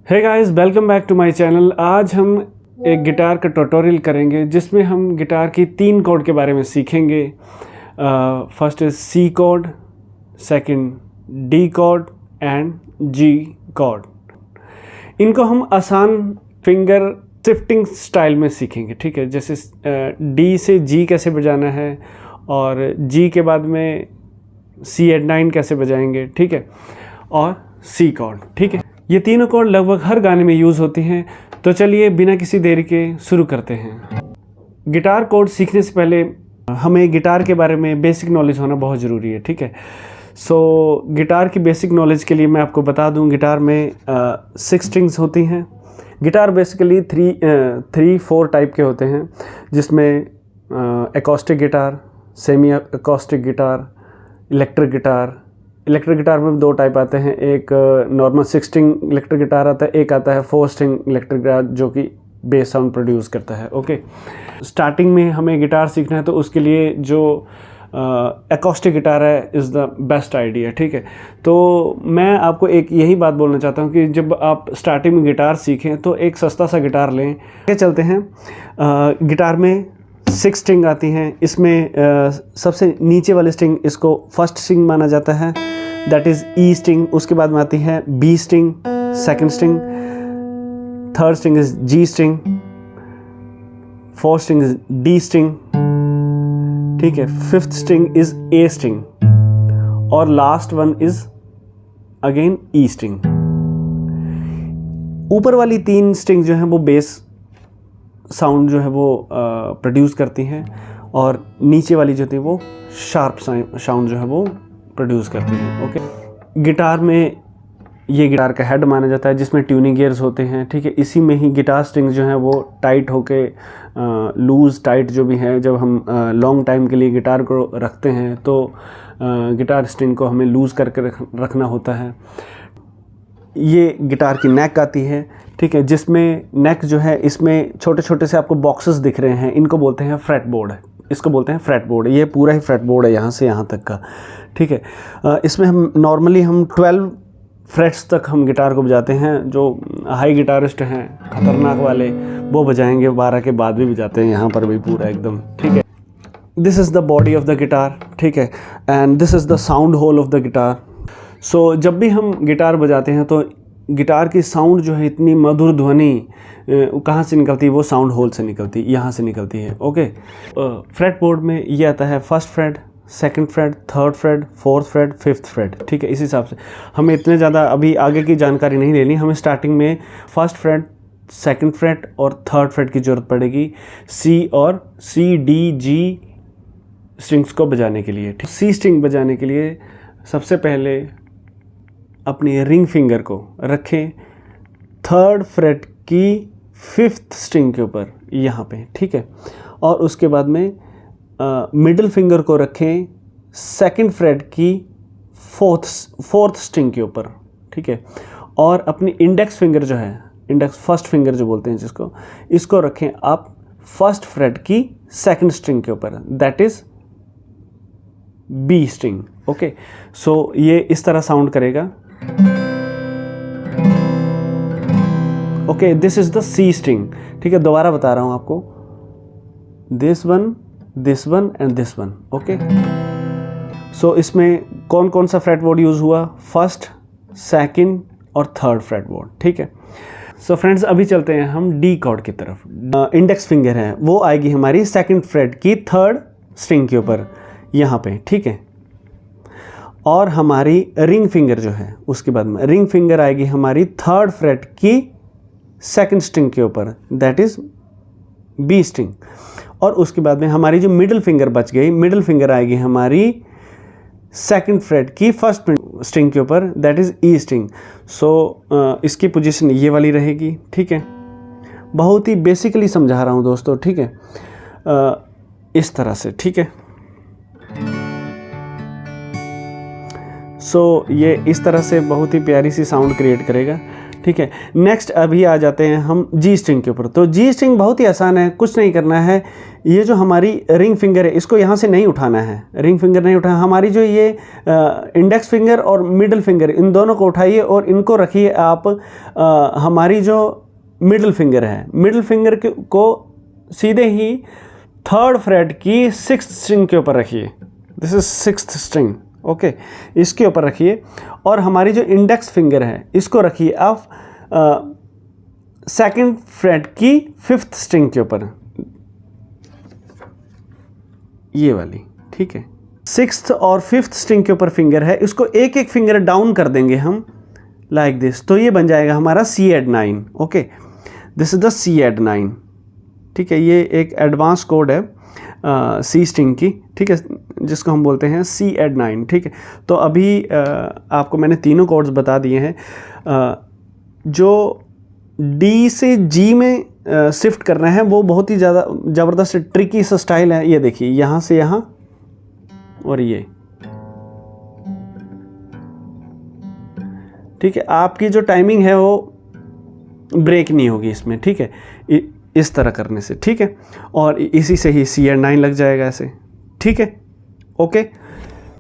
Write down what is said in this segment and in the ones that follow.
Hey guys, welcome back to my channel. आज हम एक गिटार का ट्यूटोरियल करेंगे जिसमें हम गिटार की 3 कॉर्ड के बारे में सीखेंगे। First is C chord, second D chord and G chord. इनको हम आसान फिंगर शिफ्टिंग स्टाइल में सीखेंगे, ठीक है। जैसे डी से जी कैसे बजाना है और जी के बाद में C8-9 कैसे बजाएंगे, ठीक है, और सी कॉर्ड, ठीक है। ये तीनों कॉर्ड लगभग हर गाने में यूज़ होती हैं। तो चलिए बिना किसी देरी के शुरू करते हैं। गिटार कॉर्ड सीखने से पहले हमें गिटार के बारे में बेसिक नॉलेज होना बहुत ज़रूरी है, ठीक है। सो गिटार की बेसिक नॉलेज के लिए मैं आपको बता दूं, गिटार में 6 स्ट्रिंग्स होती हैं। गिटार बेसिकली 3-4 टाइप के होते हैं, जिसमें acoustic guitar, semi acoustic guitar, electric guitar. Electric guitar में 2 टाइप आते हैं, एक नॉर्मल 6 स्ट्रिंग इलेक्ट्रिक गिटार आता है, एक आता है 4 स्ट्रिंग इलेक्ट्रिक गिटार जो कि बेस साउंड प्रोड्यूस करता है। ओके, स्टार्टिंग में हमें गिटार सीखना है तो उसके लिए जो एकॉस्टिक गिटार है इज़ द बेस्ट आइडिया, ठीक है। तो मैं आपको एक यही बात बोलना चाहता हूँ कि जब आप स्टार्टिंग में गिटार सीखें तो एक सस्ता सा गिटार लें। आगे चलते हैं। गिटार में 6 स्ट्रिंग आती हैं। इसमें सबसे नीचे वाली स्ट्रिंग, इसको फर्स्ट स्ट्रिंग माना जाता है, दैट इज़ ई स्ट्रिंग। उसके बाद में आती है B string, second string, third string is G string, fourth string is D string, ठीक है, fifth string is A string और last one is again E string. ऊपर वाली 3 स्ट्रिंग जो है वो बेस साउंड जो है वो प्रोड्यूस करती हैं और नीचे वाली जो थी वो शार्प साउंड जो है वो प्रोड्यूस करती हैं। ओके, गिटार में ये गिटार का हेड माना जाता है जिसमें ट्यूनिंग गियर्स होते हैं, ठीक है। इसी में ही गिटार स्ट्रिंग्स जो हैं वो टाइट होके लूज़ टाइट जो भी है, जब हम लॉन्ग टाइम के लिए गिटार को रखते हैं तो गिटार स्ट्रिंग को हमें लूज़ करके रखना होता है। ये गिटार की नेक आती है, ठीक है, जिसमें नेक जो है इसमें छोटे छोटे से आपको बॉक्सेस दिख रहे हैं, इनको बोलते हैं फ्रेट बोर्ड। इसको बोलते हैं फ्रेट बोर्ड। ये पूरा ही फ्रेट बोर्ड है यहाँ से यहाँ तक का, ठीक है। इसमें हम नॉर्मली 12 फ्रेट्स तक हम गिटार को बजाते हैं। जो हाई गिटारिस्ट हैं खतरनाक वाले वो बजाएंगे 12 के बाद भी बजाते हैं, यहाँ पर भी पूरा एकदम, ठीक है। This is the body of the guitar, ठीक है, and this is the sound hole of the guitar. So जब भी हम गिटार बजाते हैं तो गिटार की साउंड जो है इतनी मधुर ध्वनि कहाँ से निकलती है, वो साउंड होल से निकलती है, यहाँ से निकलती है। ओके, फ्रेट बोर्ड में ये आता है first freight, second freight, third freight, fourth freight, fifth freight, ठीक है। इस हिसाब से हमें इतने ज़्यादा अभी आगे की जानकारी नहीं लेनी, हमें स्टार्टिंग में फर्स्ट फ्रेट, सेकंड फ्रेट और थर्ड फ्रेट की ज़रूरत पड़ेगी सी और सी डी जी स्ट्रिंग्स को बजाने के लिए। सी स्ट्रिंग बजाने के लिए सबसे पहले अपनी रिंग फिंगर को रखें थर्ड फ्रेट की 5th स्ट्रिंग के ऊपर यहाँ पे, ठीक है, और उसके बाद में मिडिल फिंगर को रखें सेकंड फ्रेट की 4th स्ट्रिंग के ऊपर, ठीक है, और अपनी इंडेक्स फिंगर जो है, इंडेक्स फर्स्ट फिंगर जो बोलते हैं जिसको, इसको रखें आप फर्स्ट फ्रेट की 2nd स्ट्रिंग के ऊपर, that is B string. Okay, so ये इस तरह साउंड करेगा। Okay, this is the C string, ठीक है। दोबारा बता रहा हूं आपको, this one and this one. Okay, so इसमें कौन कौन सा फ्रेट बोर्ड यूज हुआ, फर्स्ट, सेकंड और थर्ड फ्रेट बोर्ड, ठीक है। सो फ्रेंड्स, अभी चलते हैं हम डी कॉर्ड की तरफ। इंडेक्स फिंगर है वो आएगी हमारी 2nd फ्रेट की 3rd स्ट्रिंग के ऊपर यहाँ पे, ठीक है, और हमारी रिंग फिंगर जो है उसके बाद में रिंग फिंगर आएगी हमारी 3rd फ्रेट की 2nd स्ट्रिंग के ऊपर, दैट इज़ बी स्ट्रिंग, और उसके बाद में हमारी जो मिडिल फिंगर बच गई, मिडिल फिंगर आएगी हमारी 2nd फ्रेट की 1st स्ट्रिंग के ऊपर, दैट इज़ ई स्ट्रिंग। सो इसकी पोजीशन ये वाली रहेगी, ठीक है। बहुत ही बेसिकली समझा रहा हूँ दोस्तों, ठीक है, इस तरह से, ठीक है। सो ये इस तरह से बहुत ही प्यारी सी साउंड क्रिएट करेगा, ठीक है। नेक्स्ट अभी आ जाते हैं हम जी स्ट्रिंग के ऊपर। तो जी स्ट्रिंग बहुत ही आसान है, कुछ नहीं करना है। ये जो हमारी रिंग फिंगर है इसको यहाँ से नहीं उठाना है, रिंग फिंगर नहीं उठाना। हमारी जो ये इंडेक्स फिंगर और मिडिल फिंगर इन दोनों को उठाइए और इनको रखिए आप हमारी जो मिडिल फिंगर है, मिडिल फिंगर को सीधे ही 3rd फ्रेट की 6th स्ट्रिंग के ऊपर रखिए। This is 6th string, okay. इसके ऊपर रखिए और हमारी जो इंडेक्स फिंगर है इसको रखिए आप 2nd फ्रेट की 5th स्ट्रिंग के ऊपर, ये वाली, ठीक है। 6th और 5th स्ट्रिंग के ऊपर फिंगर है, इसको एक एक फिंगर डाउन कर देंगे हम लाइक दिस, तो ये बन जाएगा हमारा C add 9, okay. This is the C add 9, ठीक है। ये एक एडवांस कोड है C स्ट्रिंग की, ठीक है, जिसको हम बोलते हैं C add 9, ठीक है। तो अभी आपको मैंने तीनों कोड्स बता दिए हैं। जो D से G में शिफ्ट करना है वो बहुत ही ज़्यादा ज़बरदस्त ट्रिकी सा स्टाइल है। ये देखिए, यहाँ से यहाँ और ये, ठीक है। आपकी जो टाइमिंग है वो ब्रेक नहीं होगी इसमें, ठीक है, इस तरह करने से, ठीक है। और इसी से ही C add 9 लग जाएगा ऐसे, ठीक है, ओके।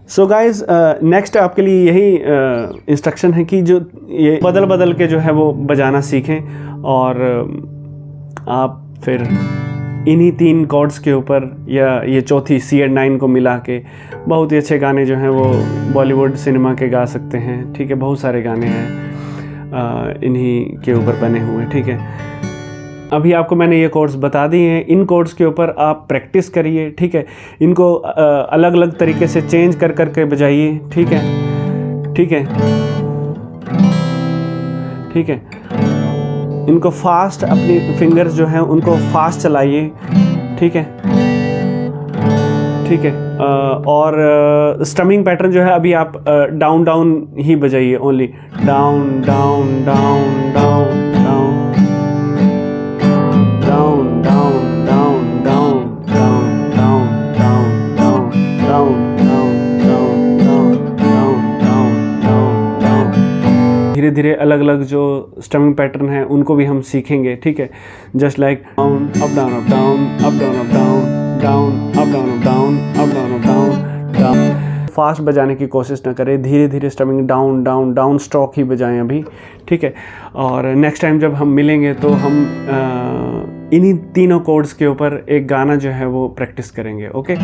सो गाइज, नेक्स्ट आपके लिए यही इंस्ट्रक्शन है कि जो ये बदल बदल के जो है वो बजाना सीखें और आप फिर इन्हीं 3 कॉर्ड्स के ऊपर या ये चौथी C add 9 को मिला के बहुत ही अच्छे गाने जो हैं वो बॉलीवुड सिनेमा के गा सकते हैं, ठीक है। बहुत सारे गाने हैं इन्हीं के ऊपर बने हुए, ठीक है। अभी आपको मैंने ये कोड्स बता दिए हैं, इन कोड्स के ऊपर आप प्रैक्टिस करिए, ठीक है। इनको अलग अलग तरीके से चेंज कर करके बजाइए, ठीक है, ठीक है, ठीक है। इनको फास्ट, अपनी फिंगर्स जो हैं उनको फास्ट चलाइए, ठीक है, ठीक है। और स्टमिंग पैटर्न जो है अभी आप डाउन डाउन ही बजाइए, only down down down down down down down down down down down down down down down down down down down. धीरे धीरे अलग अलग जो स्टमिंग पैटर्न है उनको भी हम सीखेंगे, ठीक है। Just like down up down up down up down up down down up down up down up down up down down. Fast बजाने की कोशिश ना करें, धीरे धीरे strumming down down down stroke ही बजाएं अभी, ठीक है। और नेक्स्ट टाइम जब हम मिलेंगे तो हम इन्हीं तीनों कोड्स के ऊपर एक गाना जो है वो प्रैक्टिस करेंगे, ओके।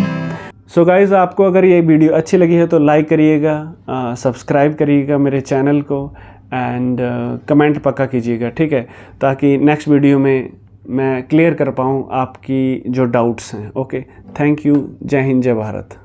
सो गाइज़, आपको अगर ये वीडियो अच्छी लगी है तो लाइक करिएगा, सब्सक्राइब करिएगा मेरे चैनल को एंड कमेंट पक्का कीजिएगा, ठीक है, ताकि नेक्स्ट वीडियो में मैं क्लियर कर पाऊँ आपकी जो डाउट्स हैं, ओके। Thank you. जय हिंद, जय भारत।